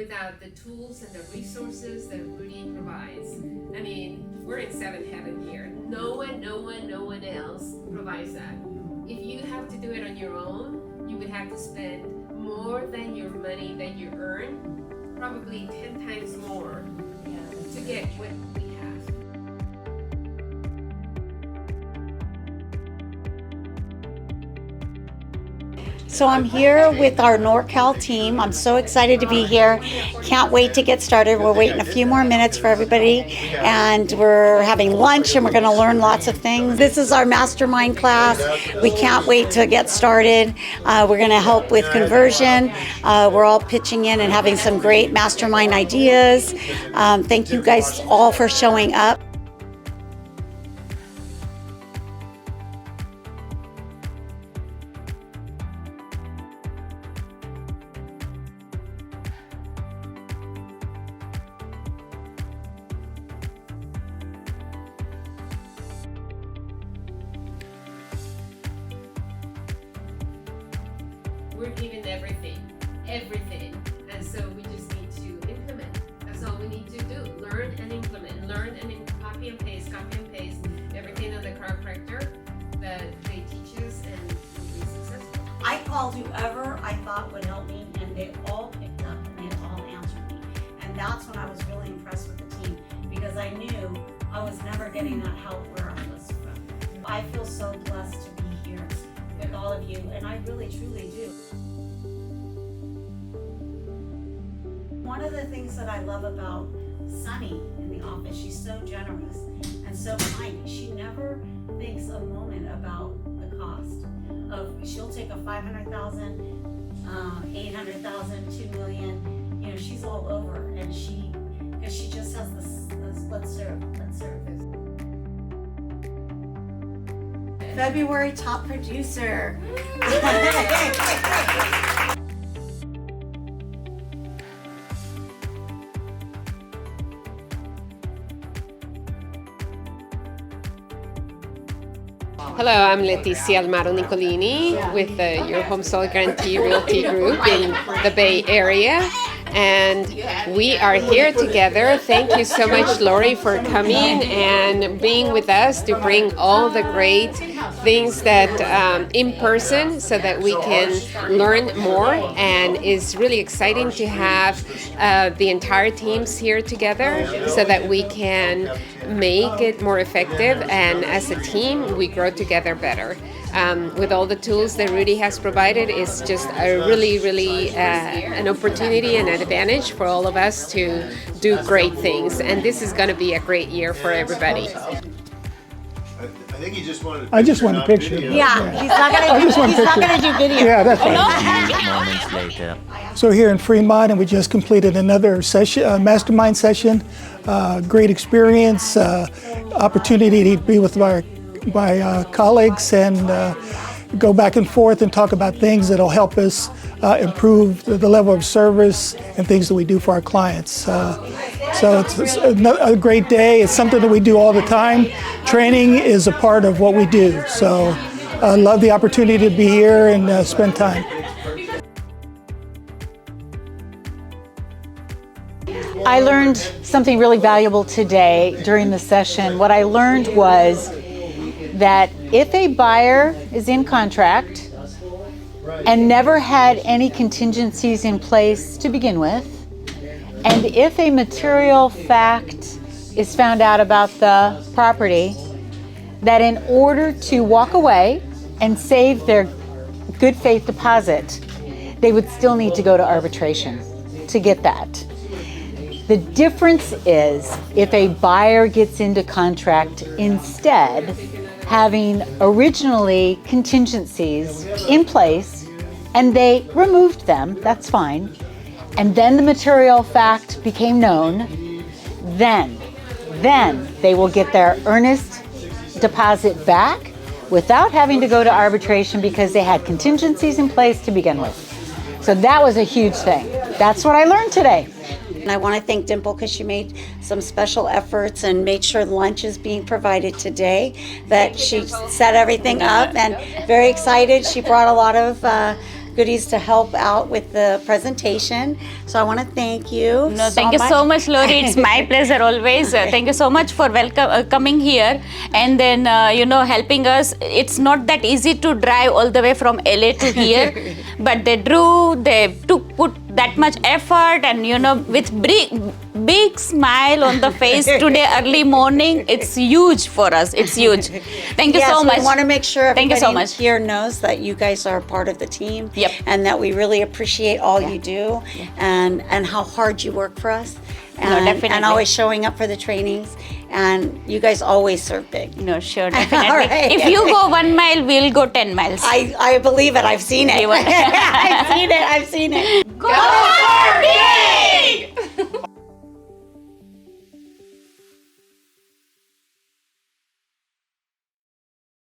without the tools and the resources that Rudy provides. I mean, we're in seventh heaven here. No one else provides that. If you have to do it on your own, you would have to spend more than your money that you earn, probably 10 times more to get what we have. So I'm here with our NorCal team. I'm so excited to be here. Can't wait to get started. We're waiting a few more minutes for everybody, and we're having lunch, and we're going to learn lots of things. This is our Mastermind class. We can't wait to get started. We're going to help with conversion. We're all pitching in and having some great Mastermind ideas. Thank you guys all for showing up. We're given everything, and so we just need to implement. That's all we need to do. Learn and implement. Learn and copy and paste everything on the chiropractor that they teach us, and we'll be successful. I called whoever I thought would help me, and they all picked up and they all answered me. And that's when I was really impressed with the team, because I knew I was never getting that help where I was from. I feel so blessed to be here with all of you, and I really truly do. One of the things that I love about Sunny in the office, she's so generous and so kind. She never thinks a moment about the cost of, she'll take a $500,000, $800,000, $2 million. You know, she's all over, and because she just has this let's serve. February top producer. Hello, I'm Letizia Almaro Nicolini with your Home Soil Guarantee Realty Group in the Bay Area. And we are here together. Thank you so much, Lori, for coming and being with us to bring all the great things that in person so that we can learn more. And it's really exciting to have the entire teams here together so that we can make it more effective. And as a team, we grow together better. With all the tools that Rudy has provided, it's just a really an opportunity and an advantage for all of us to do great things. And this is going to be a great year for everybody. I think he just wanted. I just want a picture. Yeah, he's not gonna do video. Yeah, that's right. Moments later. So here in Fremont, and we just completed another session, mastermind session. Great experience, opportunity to be with my colleagues and go back and forth and talk about things that'll help us improve the level of service and things that we do for our clients. So it's a great day. It's something that we do all the time. Training is a part of what we do. So I love the opportunity to be here and spend time. I learned something really valuable today during the session. What I learned was that if a buyer is in contract and never had any contingencies in place to begin with, and if a material fact is found out about the property, that in order to walk away and save their good faith deposit, they would still need to go to arbitration to get that. The difference is if a buyer gets into contract instead having originally contingencies in place and they removed them, that's fine, and then the material fact became known, then they will get their earnest deposit back without having to go to arbitration because they had contingencies in place to begin with. So that was a huge thing. That's what I learned today. And I want to thank Dimple because she made some special efforts and made sure lunch is being provided today, that she set everything up, and very excited. She brought a lot of goodies to help out with the presentation. So I want to thank you. No, thank you so much, Lori. It's my pleasure always. Thank you so much for coming here and then helping us. It's not that easy to drive all the way from LA to here, but they put that much effort and with big smile on the face today early morning. It's huge for us. It's huge. Thank you so much. We want to make sure Thank you so everybody much. here knows that you guys are part of the team. Yep. And that we really appreciate all you do and how hard you work for us. And, definitely. and always showing up for the trainings. And you guys always serve big. No, sure, definitely. All right. If you go 1 mile, we'll go 10 miles. I believe it. I've seen it. You want- I've seen it. Go for big!